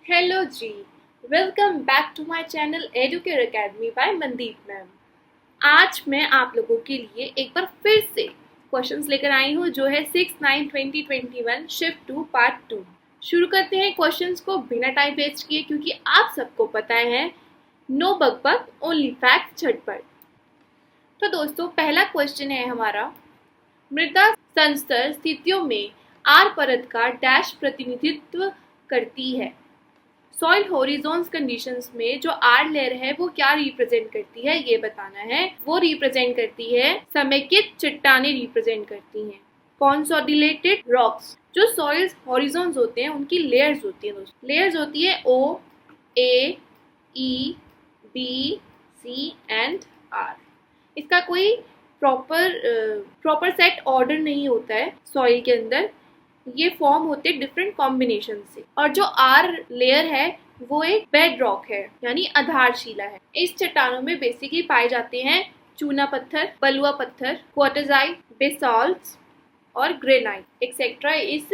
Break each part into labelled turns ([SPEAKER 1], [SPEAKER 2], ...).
[SPEAKER 1] Hello जी, welcome back to my channel Educare academy by Mandeep ma'am. आज मैं आप लोगों के लिए एक बार फिर से क्वेश्चंस लेकर आई हूँ जो है 6/9/2021 शिफ्ट 2 पार्ट 2। शुरू करते हैं क्वेश्चंस को बिना टाइम वेस्ट किए, क्योंकि आप सबको पता है नो बकबक ओनली फैक्ट झटपट। तो दोस्तों, पहला क्वेश्चन है हमारा, मृदा संस्तर स्थितियों में आर परत का डैश प्रतिनिधित्व करती है। सॉइल हॉरिजॉन्स कंडीशंस में जो आर लेयर है वो क्या रिप्रेजेंट करती है, ये बताना है। वो रिप्रेजेंट करती है समेकित चट्टानें रिप्रेजेंट करती हैं। कॉन्सोलिडेटेड रॉक्स, जो सॉइल हॉरिजॉन्स होते हैं उनकी लेयर्स होती है दोस्तों। लेयर्स होती है ओ, ए, ई, बी, सी एंड आर। इसका कोई प्रॉपर सेट ऑर्डर नहीं होता है सॉइल के अंदर, ये फॉर्म होते हैं डिफरेंट कॉम्बिनेशन से। और जो आर लेयर है वो एक बेड रॉक है, यानी आधारशिला है। इस चट्टानों में बेसिकली पाए जाते हैं चूना पत्थर, बलुआ पत्थर, क्वार्टजाइट, बेसाल्ट और ग्रेनाइट एक्सेट्रा इस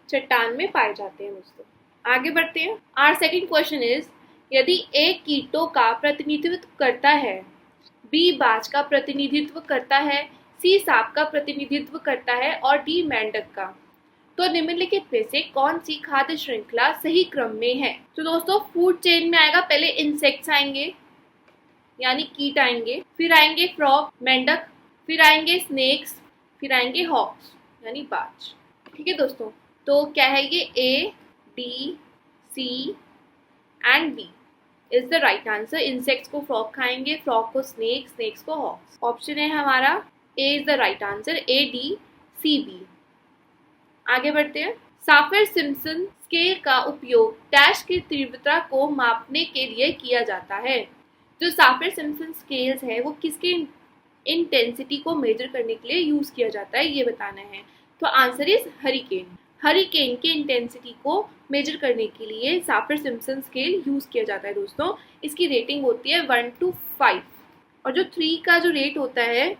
[SPEAKER 1] चट्टान में पाए जाते हैं दोस्तों। आगे बढ़ते हैं। आर सेकंड क्वेश्चन इज, यदि ए कीटों का प्रतिनिधित्व करता है, बी बाज का प्रतिनिधित्व करता है, सी सांप का प्रतिनिधित्व करता है और डी मेंढक का, तो निम्नलिखित में से कौन सी खाद्य श्रृंखला सही क्रम में है? तो दोस्तों, फूड चेन में आएगा, पहले इंसेक्ट्स आएंगे यानी कीट आएंगे, फिर आएंगे फ्रॉग मेंढक, फिर आएंगे स्नेक्स, फिर आएंगे हॉक्स यानी बाज। ठीक है दोस्तों, तो क्या है ये? A, D, C and B is the right answer. Insects को फ्रॉग खाएंगे, फ्रॉग को स्नेक्स, स्नेक्स को हॉक्स। ऑप्शन है हमारा A is the right answer, A, D, C, B. आगे बढ़ते हैं। साफिर सिम्पसन स्केल का उपयोग डैश की तीव्रता को मापने के लिए किया जाता है। जो साफिर सिम्पसन स्केल्स है वो किसकी इंटेंसिटी को मेजर करने के लिए यूज किया जाता है, ये बताना है। तो आंसर इज हरिकेन। हरिकेन की इंटेंसिटी को मेजर करने के लिए साफिर सिम्पसन स्केल यूज किया जाता है दोस्तों। इसकी रेटिंग होती है 1 to 5 और जो 3 का जो रेट होता है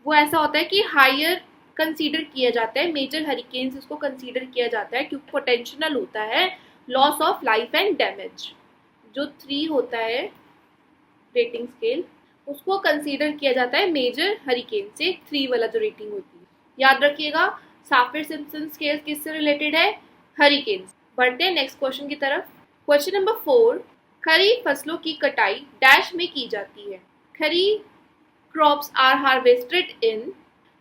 [SPEAKER 1] वो ऐसा होता है कि हायर कंसीडर किया जाता है, मेजर हरिकेन्स उसको कंसीडर किया जाता है क्योंकि पोटेंशियल होता है loss of life and damage. जो 3 होता है रेटिंग स्केल उसको कंसीडर किया जाता है मेजर हरिकेन से, 3 वाला जो रेटिंग होती है। याद रखिएगा, साफिर सिम्पसन स्केल किससे रिलेटेड है? हरिकेन। बढ़ते हैं नेक्स्ट क्वेश्चन की तरफ। क्वेश्चन नंबर 4, खरीफ फसलों की कटाई डैश में की जाती है। खरीफ क्रॉप्स आर हार्वेस्टेड इन,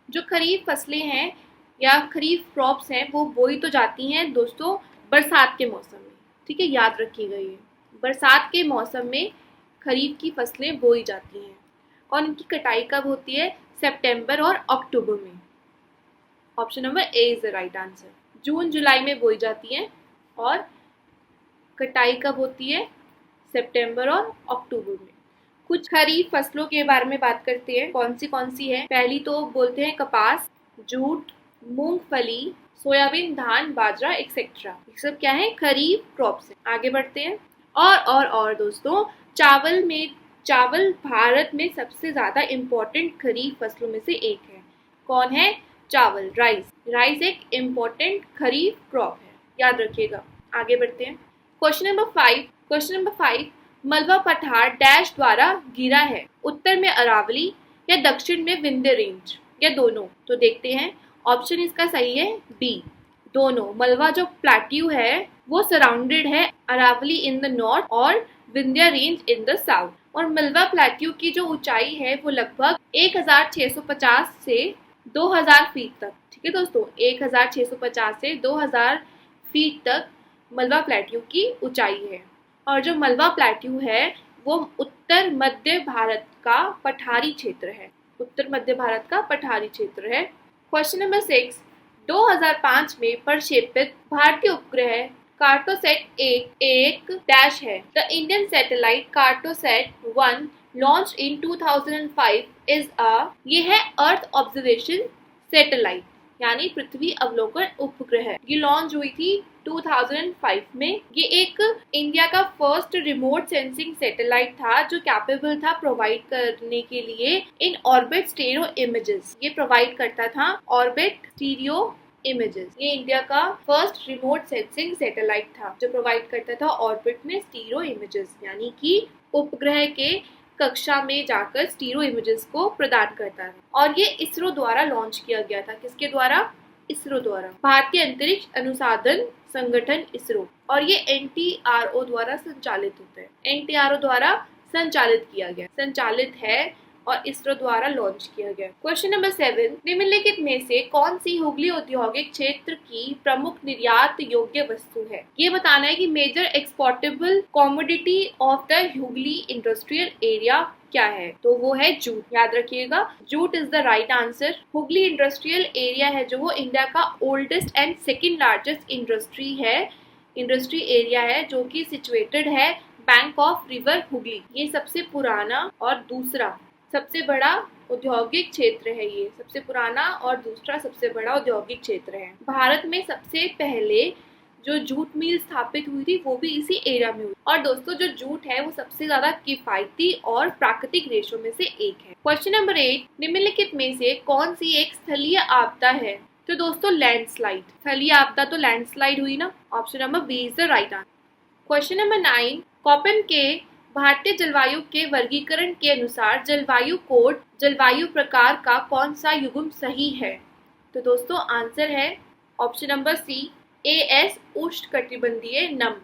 [SPEAKER 1] जो खरीफ फसलें हैं या खरीफ क्रॉप्स हैं वो बोई तो जाती हैं दोस्तों बरसात के मौसम में। ठीक है, याद रखिएगा ये बरसात के मौसम में खरीफ की फसलें बोई जाती हैं और इनकी कटाई कब होती है? सितंबर और अक्टूबर में। Option number A is the right answer. जून जुलाई में बोई जाती हैं और कटाई कब होती है? सितंबर और अक्टूबर में। कुछ खरीफ फसलों के बारे में बात करते हैं, कौन सी है। पहली तो बोलते हैं कपास, जूट, मूंगफली, सोयाबीन, धान, बाजरा एक्सेट्रा। ये सब क्या है? खरीफ क्रॉप्स है। आगे बढ़ते हैं। और दोस्तों, चावल भारत में सबसे ज्यादा इम्पोर्टेंट खरीफ फसलों में से एक है। कौन है? चावल, राइस एक इम्पोर्टेंट खरीफ क्रॉप है, याद रखिएगा। आगे बढ़ते हैं। क्वेश्चन नंबर 5, मलबा पठार डैश द्वारा घिरा है। उत्तर में अरावली या दक्षिण में विंध्य रेंज या दोनों? तो देखते हैं। ऑप्शन इसका सही है बी, दोनों। मलबा जो प्लेट्यू है वो सराउंडेड है अरावली इन द नॉर्थ और Vindhya range in the south. और मलबा प्लेट्यू की जो ऊंचाई है वो लगभग 1650 से 2000 फीट तक। ठीक है दोस्तों, 1650 से 2000 फीट तक मलबा प्लेट्यू की ऊंचाई है। और जो मलबा प्लेट्यू है वो उत्तर मध्य भारत का पठारी क्षेत्र है। क्वेश्चन नंबर 6, 2005 में प्रक्षेपित भारतीय उपग्रह कार्टोसैट एक डैश है। The Indian satellite Cartosat 1 launch in 2005 is ये है अर्थ ऑब्जर्वेशन सैटेलाइट यानी पृथ्वी अवलोकन उपग्रह। ये लॉन्च हुई थी 2005 में। ये एक इंडिया का फर्स्ट रिमोट सेंसिंग सैटेलाइट था जो कैपेबल था प्रोवाइड करने के लिए इन ऑर्बिट स्टीरियो इमेजेस। ये प्रोवाइड करता था ऑर्बिट स्टीरियो इमेजेस। ये इंडिया का फर्स्ट रिमोट सेंसिंग सैटेलाइट था जो प्रोवाइड करता था ऑर्बिट में स्टीरियो इमेजेस, यानी कि उपग्रह के कक्षा में जाकर स्टीरियो इमेजेस को प्रदान करता है। और ये इसरो द्वारा लॉन्च किया गया था। किसके द्वारा? इसरो द्वारा, भारतीय अंतरिक्ष अनुसंधान संगठन इसरो। और ये NTRO द्वारा संचालित होता है। NTRO द्वारा संचालित है और इसरो द्वारा लॉन्च किया गया। क्वेश्चन नंबर 7, निम्नलिखित में से कौन सी हुगली औद्योगिक क्षेत्र की प्रमुख निर्यात योग्य वस्तु है? ये बताना है कि major exportable commodity of the Hooghly industrial area क्या है? तो वो है जूट। याद रखिएगा, jute is the right answer. Hooghly industrial area है जो वो इंडिया का oldest and second largest industry area है जो कि सिचुएटेड है बैंक ऑफ रिवर हुगली। ये सबसे पुराना और दूसरा सबसे बड़ा औद्योगिक क्षेत्र है। ये सबसे पुराना और दूसरा सबसे बड़ा औद्योगिक क्षेत्र है। भारत में सबसे पहले जो जूट मिल स्थापित हुई थी वो भी इसी एरिया में हुई। और दोस्तों, जो जूट है वो सबसे ज्यादा किफायती और प्राकृतिक रेशों में से एक है। क्वेश्चन नंबर 8, निम्नलिखित में से कौन सी एक स्थलीय आपदा है? तो दोस्तों, लैंडस्लाइड। स्थलीय आपदा तो लैंडस्लाइड हुई ना। Option number B is the right answer. Question number 9, Koppen के भारतीय जलवायु के वर्गीकरण के अनुसार जलवायु कोड जलवायु प्रकार का कौन सा युग्म सही है? तो दोस्तों, आंसर है ऑप्शन नंबर सी, AS उष्णकटिबंधीय नम,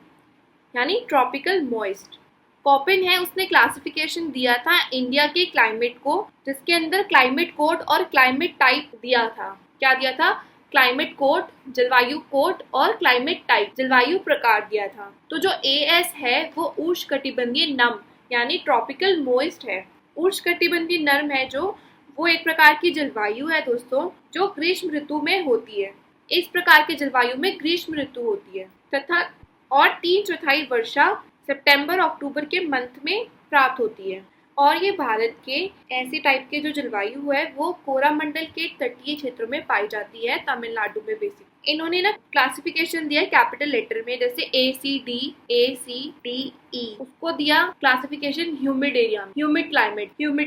[SPEAKER 1] यानी ट्रॉपिकल मॉइस्ट। कॉपन है, उसने क्लासिफिकेशन दिया था इंडिया के क्लाइमेट को, जिसके अंदर क्लाइमेट कोड और क्लाइमेट टाइप दिया था। क्या दिया था? क्लाइमेट कोड, जलवायु कोड और क्लाइमेट टाइप, जलवायु प्रकार दिया था। तो जो AS है वो उष्णकटिबंधीय नम यानी ट्रॉपिकल मॉइस्ट है। उष्णकटिबंधीय नम है जो वो एक प्रकार की जलवायु है दोस्तों जो ग्रीष्म ऋतु में होती है। इस प्रकार के जलवायु में ग्रीष्म ऋतु होती है तथा और 3/4 वर्षा सितंबर अक्टूबर के मंथ में प्राप्त होती है। और ये भारत के ऐसे टाइप के जो जलवायु है वो कोरामंडल के तटीय क्षेत्रों में पाई जाती है, तमिलनाडु में बेसिक। इन्होंने ना क्लासिफिकेशन दिया कैपिटल लेटर में, जैसे ACDE उसको दिया classification humid area, humid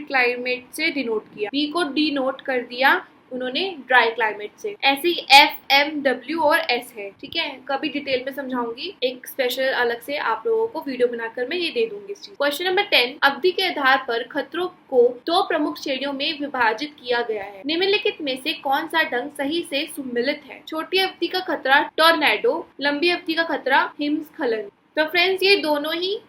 [SPEAKER 1] climate से डिनोट किया। B को डिनोट कर दिया उन्होंने ड्राई क्लाइमेट से। ऐसे ही FMW और S है। ठीक है, कभी डिटेल में समझाऊंगी, एक स्पेशल अलग से आप लोगों को वीडियो बनाकर मैं ये दे दूंगी इस चीज। क्वेश्चन नंबर 10, अवधि के आधार पर खतरों को 2 प्रमुख श्रेणियों में विभाजित किया गया है। निम्नलिखित में से कौन सा ढंग सही से सुमिलित है? छोटी अवधि का खतरा टॉर्नेडो, लंबी अवधि का खतरा हिमस्खलन। तो फ्रेंड्स, ये दोनों ही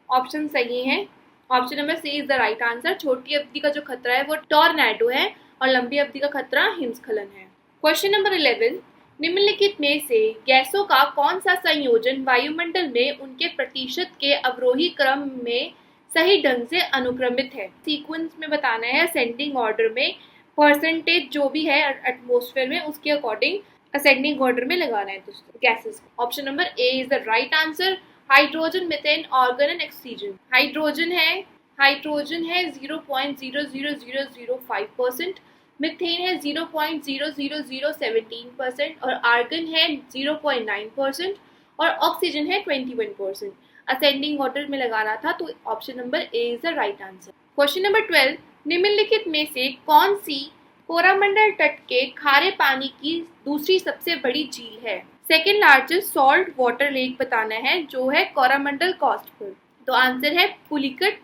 [SPEAKER 1] ऑप्शन सही है। Option number C is the right answer. छोटी अवधि का जो खतरा है वो टॉर्नेडो है और लंबी अवधि का खतरा हिमस्खलन है। क्वेश्चन नंबर 11, निम्नलिखित में से गैसों का कौन सा संयोजन वायुमंडल में उनके प्रतिशत के अवरोही क्रम में सही ढंग से अनुक्रमित है? सीक्वेंस में बताना है, असेंडिंग ऑर्डर में, परसेंटेज जो भी है एटमॉस्फेयर में उसके अकॉर्डिंग असेंडिंग ऑर्डर में लगाना है दोस्तों gases. Option number A is the right answer. Hydrogen, methane, argon and oxygen. Hydrogen है 0.00005%, मीथेन है 0.00017% और आर्गन है 0.9% और ऑक्सीजन है 21%। असेंडिंग ऑर्डर में लगाना था तो option number A is the right answer. Question number 12, निम्नलिखित में से कौन सी कोरामंडल तट के खारे पानी की दूसरी सबसे बड़ी झील है? Second largest salt water lake बताना है जो है कोरामंडल कोस्ट पर। तो आंसर है पुलिकट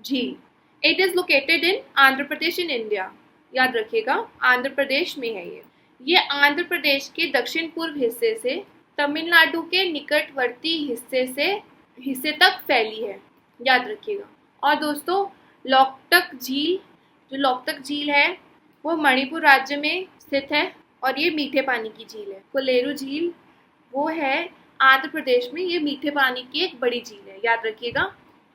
[SPEAKER 1] झील। It is located in Andhra Pradesh in India. याद रखिएगा, आंध्र प्रदेश में है ये आंध्र प्रदेश के दक्षिण पूर्व हिस्से से तमिलनाडु के निकटवर्ती हिस्से तक फैली है। याद रखिएगा। और दोस्तों, लोकटक झील है वो मणिपुर राज्य में स्थित है और ये मीठे पानी की झील है। कोलेरू झील वो है आंध्र प्रदेश में, ये मीठे पानी की एक बड़ी झील है। याद रखिएगा,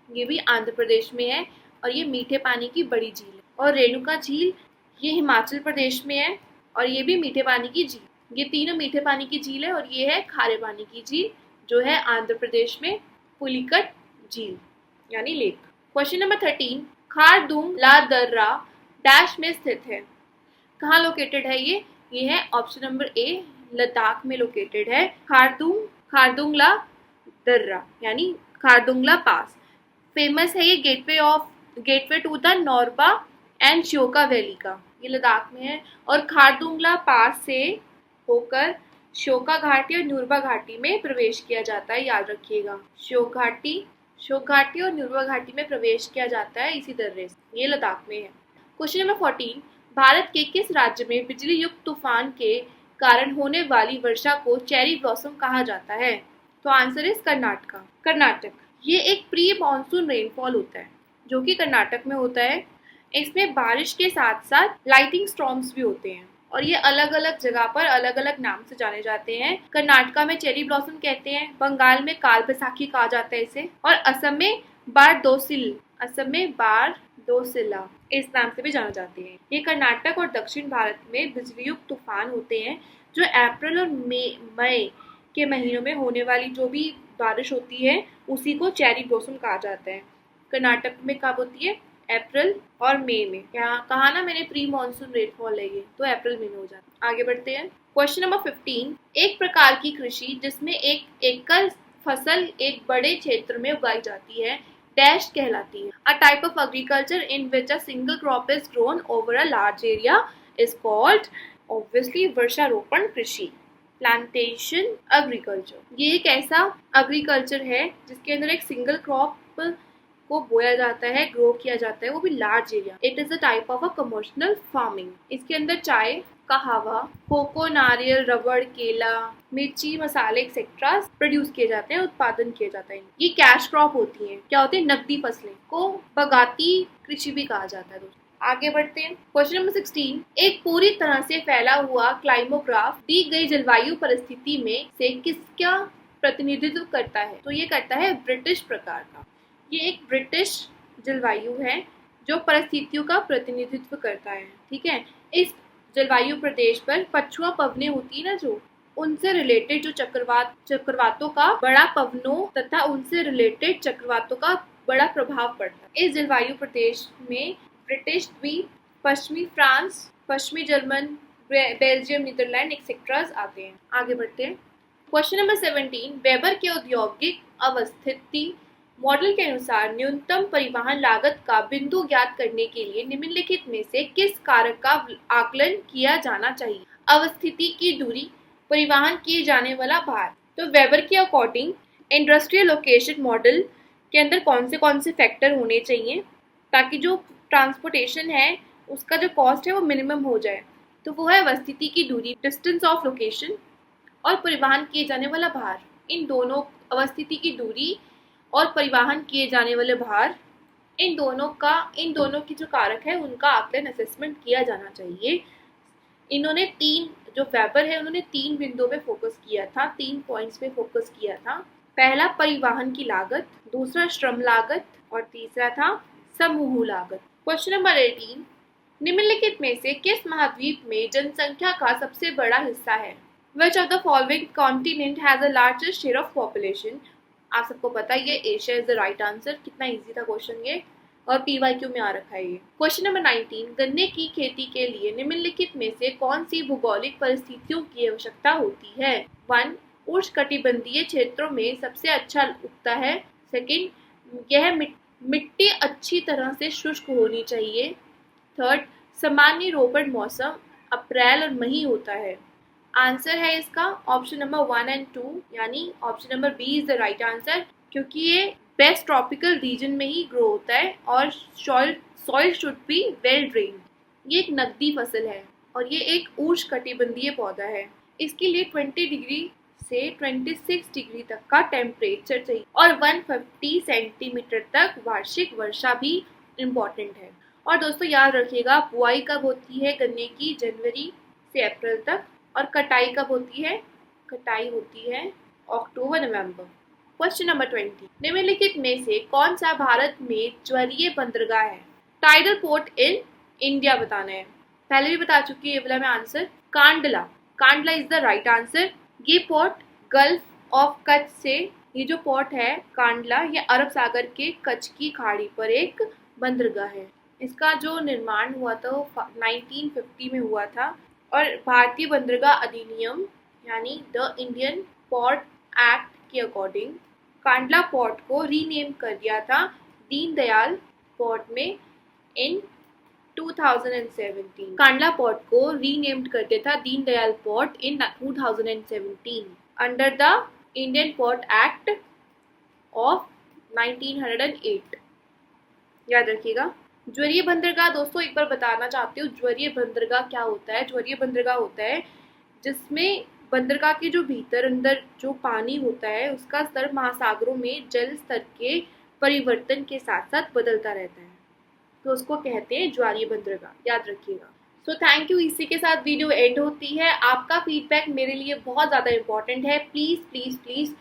[SPEAKER 1] ये भी आंध्र प्रदेश में है और ये मीठे पानी की बड़ी झील है। और रेणुका झील ये हिमाचल प्रदेश में है और ये भी मीठे पानी की झील। ये तीनों मीठे पानी की झील है और ये है खारे पानी की झील जो है आंध्र प्रदेश में पुलिकट झील यानी लेक। क्वेश्चन नंबर 13, खारदुंग ला दर्रा डैश में स्थित है। कहाँ लोकेटेड है ये है ऑप्शन नंबर ए, लद्दाख में लोकेटेड है। खारदुंगला दर्रा यानी खारदुंगला पास। फेमस है ये गेटवे टू द नोरबा एंड श्योका वैली का, ये लद्दाख में है। और खारदुंगला पास से होकर शोका घाटी और न्यूरबा घाटी में प्रवेश किया जाता है, याद रखिएगा। शोक घाटी और न्यूरबा घाटी में प्रवेश किया जाता है इसी दर्रे से, ये लद्दाख में है। क्वेश्चन नंबर 14, भारत के किस राज्य में बिजली युक्त तूफान के कारण होने वाली वर्षा को चेरी ब्लॉसम कहा जाता है? तो आंसर इज कर्नाटक। ये एक प्री मानसून रेनफॉल होता है जो कि कर्नाटक में होता है। इसमें बारिश के साथ साथ लाइटिंग स्टॉर्म्स भी होते हैं और ये अलग अलग जगह पर अलग अलग नाम से जाने जाते हैं। कर्नाटका में चेरी ब्लॉसम कहते हैं, बंगाल में काल बैसाखी कहा जाता है इसे, और असम में बारदोसिला इस नाम से भी जाना जाते हैं। ये कर्नाटक और दक्षिण भारत में बिजली युक्त तूफान होते हैं जो अप्रैल और मई के महीनों में होने वाली जो भी बारिश होती है उसी को चेरी ब्लॉसम कहा जाता है। कर्नाटक में कब होती है? अप्रैल और मई में। कहा ना मैंने प्री मानसून रेनफॉल है ये, तो अप्रैल मई में हो जाता है। आगे बढ़ते हैं। क्वेश्चन नंबर 15, एक प्रकार की कृषि जिसमें एक एकल फसल एक बड़े क्षेत्र में उगाई जाती है डैश कहलाती है। A type of agriculture in which a single crop is grown over a large area is called obviously वर्षारोपण कृषि, प्लांटेशन एग्रीकल्चर। ये एक ऐसा एग्रीकल्चर है जिसके अंदर एक सिंगल क्रॉप को बोया जाता है, ग्रो किया जाता है, वो भी large area. It is a type of a commercial farming. इसके अंदर चाय, कहावा, कोको, नारियल, रबड़, केला, मिर्ची, मसाले एक्सेट्रा प्रोड्यूस किए जाते हैं, उत्पादन किया जाता है। ये कैश क्रॉप होती है। क्या होती है? नकदी फसलें को बगाती कृषि भी कहा जाता है दोस्तों। आगे बढ़ते हैं। क्वेश्चन नंबर 16, एक पूरी तरह से फैला हुआ क्लाइमोग्राफ दी गई जलवायु परिस्थिति में से किसका प्रतिनिधित्व करता है? तो ये करता है ब्रिटिश प्रकार का। ये एक ब्रिटिश जलवायु है जो परिस्थितियों का प्रतिनिधित्व करता है। ठीक है, इस जलवायु प्रदेश पर पछुआ पवनें होती है ना, जो उनसे रिलेटेड जो चक्रवातों का बड़ा पवनों तथा उनसे रिलेटेड चक्रवातों का बड़ा प्रभाव पड़ता है। इस जलवायु प्रदेश में ब्रिटिश द्वीप, पश्चिमी फ्रांस, पश्चिमी जर्मन, बेल्जियम, नीदरलैंड एक्सेट्रा आते हैं। आगे बढ़ते हैं। क्वेश्चन नंबर 17, वेबर के औद्योगिक अवस्थिति मॉडल के अनुसार न्यूनतम परिवहन लागत का बिंदु ज्ञात करने के लिए निम्नलिखित में से किस कारक का आकलन किया जाना चाहिए? अवस्थिति की दूरी, परिवहन किए जाने वाला भार। तो वेबर के अकॉर्डिंग इंडस्ट्रियल लोकेशन मॉडल के अंदर कौन से फैक्टर होने चाहिए ताकि जो ट्रांसपोर्टेशन है उसका जो कॉस्ट है वो मिनिमम हो जाए? तो वो है अवस्थिति की दूरी, डिस्टेंस ऑफ लोकेशन, और परिवहन किए जाने वाला भार। इन दोनों, अवस्थिति की दूरी और परिवहन किए जाने वाले भार, इन दोनों की जो कारक है उनका आकलन असेसमेंट किया जाना चाहिए। इन्होंने जो वेबर है उन्होंने 3 बिंदुओं पे फोकस किया था, 3 पॉइंट्स पे फोकस किया था। पहला परिवहन की लागत, दूसरा श्रम लागत और तीसरा था समूह लागत। क्वेश्चन नंबर 18, निम्नलिखित में से किस महाद्वीप में जनसंख्या का सबसे बड़ा हिस्सा है? Which of the following continent has the largest share of population? आप सबको पता है ये Asia is the right answer. कितना इजी था क्वेश्चन ये, और PYQ में आ रखा है ये। क्वेश्चन नंबर 19, गन्ने की खेती के लिए निम्नलिखित में से कौन सी भौगोलिक परिस्थितियों की आवश्यकता होती है? 1, उष्णकटिबंधीय क्षेत्रों में सबसे अच्छा उगता है। सेकंड, यह मिट्टी अच्छी तरह से शुष्क होनी चाहिए। थर्ड, सामान्य रोपण मौसम अप्रैल और मई होता है। आंसर है इसका ऑप्शन नंबर 1 एंड 2, यानी option number B is the right answer, क्योंकि ये बेस्ट ट्रॉपिकल रीजन में ही ग्रो होता है और soil should be well drained. ये एक नकदी फसल है और ये एक उष्णकटिबंधीय पौधा है। इसके लिए 20 डिग्री से 26 डिग्री तक का टेम्परेचर चाहिए और 150 सेंटीमीटर तक वार्षिक वर्षा भी इम्पोर्टेंट है। और दोस्तों याद रखिएगा, बुआई कब होती है गन्ने की? जनवरी से अप्रैल तक। और कटाई कब होती है? कटाई होती है अक्टूबर नवंबर। क्वेश्चन नंबर 20, निम्नलिखित में से कौन सा भारत में ज्वरीय बंदरगाह है? टाइडल पोर्ट इन इंडिया बताना है। पहले भी बता चुकी है ये वाला मैं answer. Kandla is the right answer. ये पोर्ट गल्फ ऑफ कच्छ से, ये जो पोर्ट है कांडला, ये अरब सागर के कच्छ की खाड़ी पर एक बंदरगाह है। इसका जो निर्माण हुआ था वो 1950 में हुआ था और भारतीय बंदरगाह अधिनियम यानी द इंडियन पोर्ट एक्ट के अकॉर्डिंग कांडला पोर्ट को रीनेम कर दिया था दीनदयाल पोर्ट में इन 2017। कांडला पोर्ट को रीनेम्ड कर दिया था Deendayal port in 2017 under the Indian port act of 1908। याद रखिएगा। ज्वरीय बंदरगाह दोस्तों एक बार बताना चाहती हूँ, ज्वरीय बंदरगाह क्या होता है। ज्वरीय बंदरगाह होता है जिसमें बंदरगाह के जो भीतर अंदर जो पानी होता है उसका स्तर महासागरों में जल स्तर के परिवर्तन के साथ साथ बदलता रहता है, तो उसको कहते हैं ज्वारीय बंदरगाह। याद रखिएगा। So thank you. इसी के साथ वीडियो एंड होती है। आपका फीडबैक मेरे लिए बहुत ज़्यादा इंपॉर्टेंट है। Please please please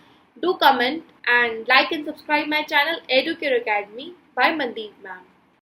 [SPEAKER 1] do comment and like and subscribe my channel Educare academy by Mandeep ma'am.